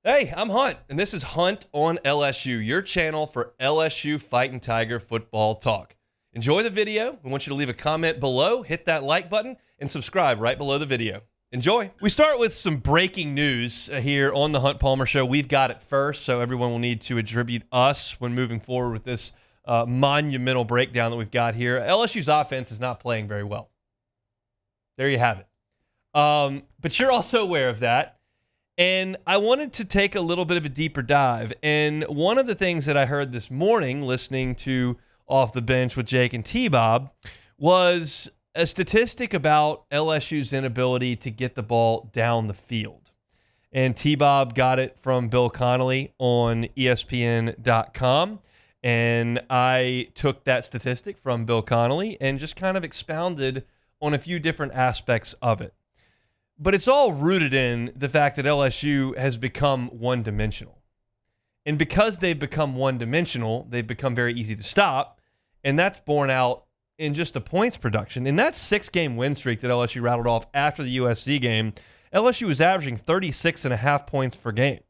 Hey, I'm Hunt, and this is Hunt on LSU, your channel for LSU Fighting Tiger football talk. Enjoy the video. We want you to leave a comment below, hit that like button, and subscribe right below the video. Enjoy. We start with some breaking news here on the Hunt Palmer Show. We've got it first, so everyone will need to attribute us when moving forward with this monumental breakdown that we've got here. LSU's offense is not playing very well. There you have it. But you're also aware of that. And I wanted to take a little bit of a deeper dive. And one of the things that I heard this morning, listening to Off the Bench with Jake and T-Bob, was a statistic about LSU's inability to get the ball down the field. And T-Bob got it from Bill Connolly on ESPN.com. And I took that statistic from Bill Connolly and just kind of expounded on a few different aspects of it. But it's all rooted in the fact that LSU has become one-dimensional. And because they've become one-dimensional, they've become very easy to stop, and that's borne out in just the points production. In that 6-game win streak that LSU rattled off after the USC game, LSU was averaging 36.5 points per game.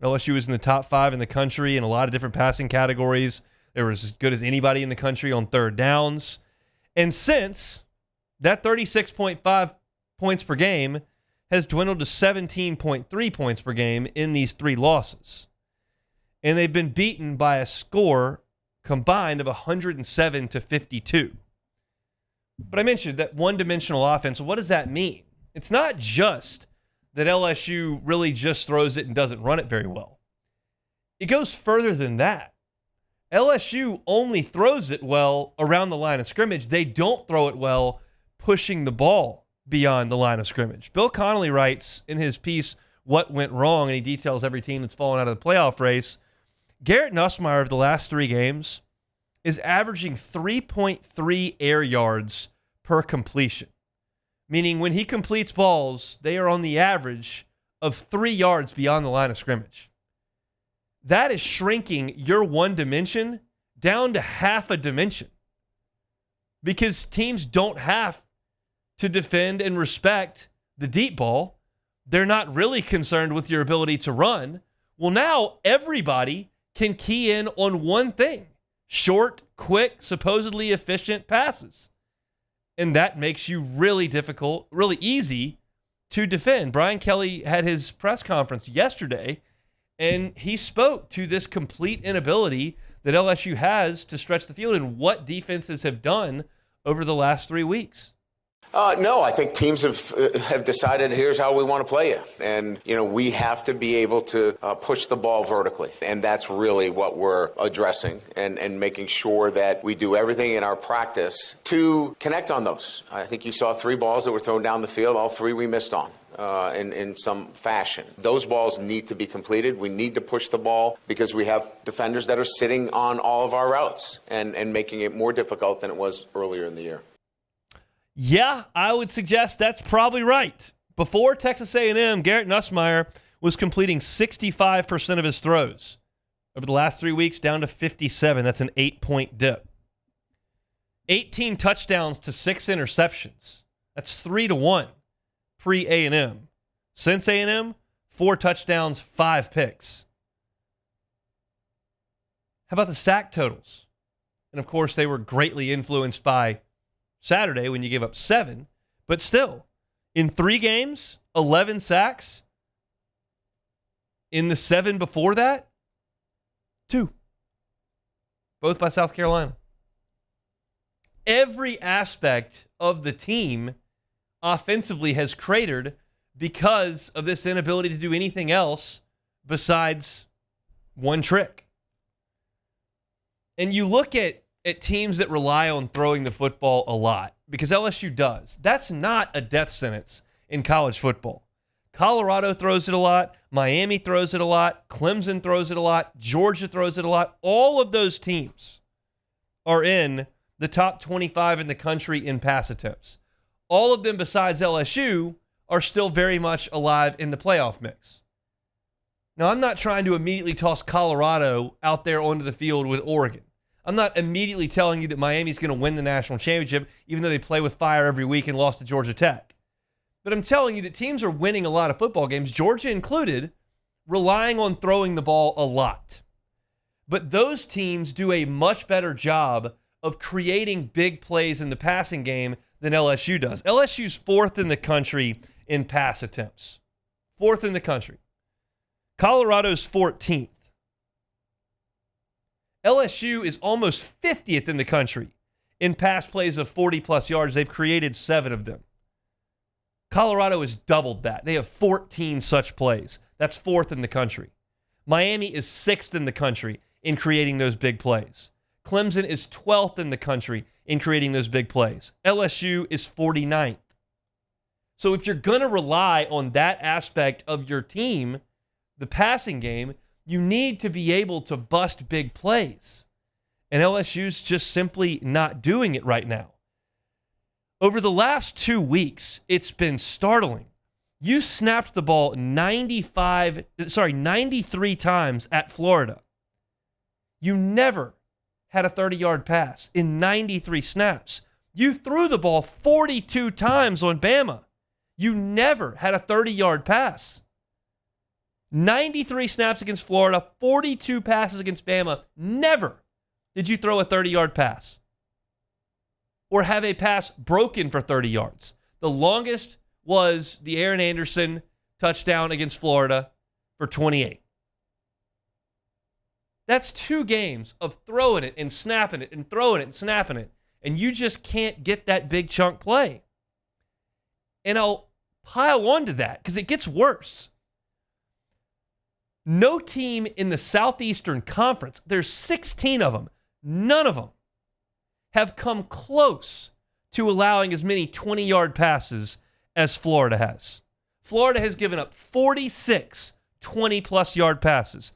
LSU was in the top 5 in the country in a lot of different passing categories. They were as good as anybody in the country on third downs. And since that 36.5 points per game has dwindled to 17.3 points per game in these 3 losses. And they've been beaten by a score combined of 107-52. But I mentioned that one-dimensional offense. What does that mean? It's not just that LSU really just throws it and doesn't run it very well. It goes further than that. LSU only throws it well around the line of scrimmage. They don't throw it well pushing the ball beyond the line of scrimmage. Bill Connolly writes in his piece, What Went Wrong, and he details every team that's fallen out of the playoff race. Garrett Nussmeier of the last 3 games is averaging 3.3 air yards per completion, meaning when he completes balls, they are on the average of 3 yards beyond the line of scrimmage. That is shrinking your one dimension down to half a dimension because teams don't have to defend and respect the deep ball. They're not really concerned with your ability to run. Well, now everybody can key in on one thing: short, quick, supposedly efficient passes. And that makes you really difficult, really easy to defend. Brian Kelly had his press conference yesterday, and he spoke to this complete inability that LSU has to stretch the field and what defenses have done over the last 3 weeks. No, I think teams have decided here's how we want to play you. And, we have to be able to push the ball vertically. And that's really what we're addressing and making sure that we do everything in our practice to connect on those. I think you saw 3 balls that were thrown down the field. All 3 we missed on in some fashion. Those balls need to be completed. We need to push the ball because we have defenders that are sitting on all of our routes and making it more difficult than it was earlier in the year. Yeah, I would suggest that's probably right. Before Texas A&M, Garrett Nussmeier was completing 65% of his throws. Over the last 3 weeks, down to 57. That's an 8-point dip. 18 touchdowns to 6 interceptions. That's 3-1 pre-A&M. Since A&M, 4 touchdowns, 5 picks. How about the sack totals? And, of course, they were greatly influenced by Saturday when you gave up 7, but still, in 3 games, 11 sacks. In the 7 before that, 2. Both by South Carolina. Every aspect of the team offensively has cratered because of this inability to do anything else besides one trick. And you look at teams that rely on throwing the football a lot, because LSU does. That's not a death sentence in college football. Colorado throws it a lot. Miami throws it a lot. Clemson throws it a lot. Georgia throws it a lot. All of those teams are in the top 25 in the country in pass attempts. All of them besides LSU are still very much alive in the playoff mix. Now, I'm not trying to immediately toss Colorado out there onto the field with Oregon. I'm not immediately telling you that Miami's going to win the national championship, even though they play with fire every week and lost to Georgia Tech. But I'm telling you that teams are winning a lot of football games, Georgia included, relying on throwing the ball a lot. But those teams do a much better job of creating big plays in the passing game than LSU does. LSU's fourth in the country in pass attempts. Fourth in the country. Colorado's 14th. LSU is almost 50th in the country in pass plays of 40-plus yards. They've created 7 of them. Colorado has doubled that. They have 14 such plays. That's fourth in the country. Miami is 6th in the country in creating those big plays. Clemson is 12th in the country in creating those big plays. LSU is 49th. So if you're going to rely on that aspect of your team, the passing game, you need to be able to bust big plays. And LSU's just simply not doing it right now. Over the last 2 weeks, it's been startling. You snapped the ball 93 times at Florida. You never had a 30-yard pass in 93 snaps. You threw the ball 42 times on Bama. You never had a 30-yard pass. 93 snaps against Florida, 42 passes against Bama. Never did you throw a 30-yard pass or have a pass broken for 30 yards. The longest was the Aaron Anderson touchdown against Florida for 28. That's 2 games of throwing it and snapping it and throwing it and snapping it, and you just can't get that big chunk play. And I'll pile onto that because it gets worse. No team in the Southeastern Conference, there's 16 of them, none of them have come close to allowing as many 20-yard passes as Florida has. Florida has given up 46 20-plus yard passes.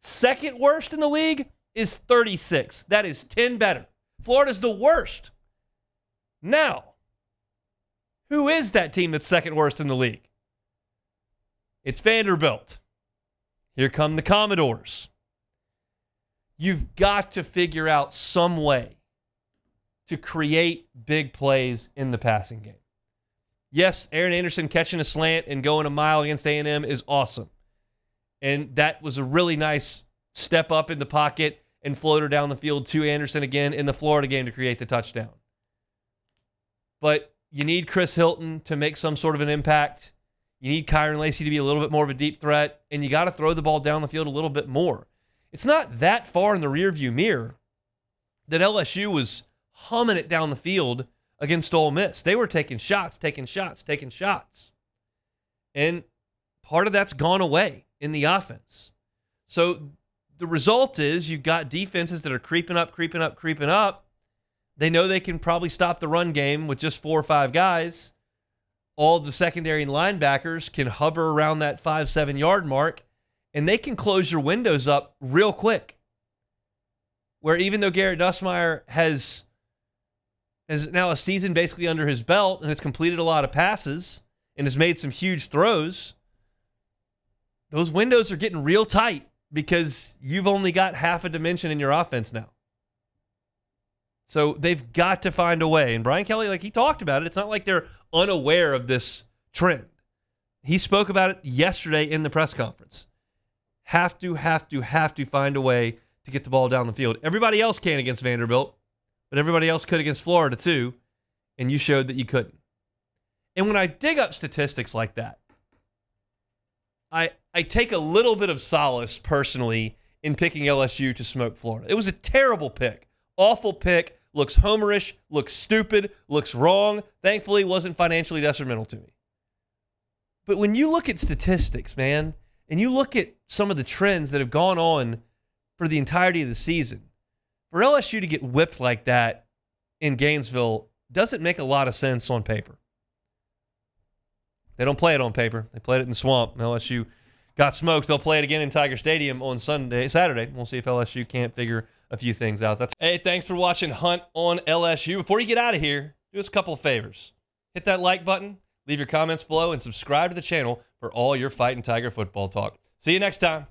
Second worst in the league is 36. That is 10 better. Florida's the worst. Now, who is that team that's second worst in the league? It's Vanderbilt. Here come the Commodores. You've got to figure out some way to create big plays in the passing game. Yes, Aaron Anderson catching a slant and going a mile against A&M is awesome. And that was a really nice step up in the pocket and floater down the field to Anderson again in the Florida game to create the touchdown. But you need Chris Hilton to make some sort of an impact. You need Kyron Lacey to be a little bit more of a deep threat, and you got to throw the ball down the field a little bit more. It's not that far in the rearview mirror that LSU was humming it down the field against Ole Miss. They were taking shots. And part of that's gone away in the offense. So the result is you've got defenses that are creeping up. They know they can probably stop the run game with just 4 or 5 guys. All the secondary and linebackers can hover around that 5-7 yard mark, and they can close your windows up real quick. Where even though Garrett Nussmeier has now a season basically under his belt and has completed a lot of passes and has made some huge throws, those windows are getting real tight because you've only got half a dimension in your offense now. So they've got to find a way. And Brian Kelly, like he talked about it, it's not like they're unaware of this trend. He spoke about it yesterday in the press conference. Have to find a way to get the ball down the field. Everybody else can against Vanderbilt, but everybody else could against Florida too, and you showed that you couldn't. And when I dig up statistics like that, I take a little bit of solace personally in picking LSU to smoke Florida. It was a terrible pick, awful pick, looks homerish, looks stupid, looks wrong. Thankfully, it wasn't financially detrimental to me. But when you look at statistics, man, and you look at some of the trends that have gone on for the entirety of the season, for LSU to get whipped like that in Gainesville doesn't make a lot of sense on paper. They don't play it on paper. They played it in the swamp. LSU got smoked. They'll play it again in Tiger Stadium on Saturday. We'll see if LSU can't figure a few things out. Hey, thanks for watching Hunt on LSU. Before you get out of here, do us a couple of favors. Hit that like button, leave your comments below, and subscribe to the channel for all your Fighting Tiger football talk. See you next time.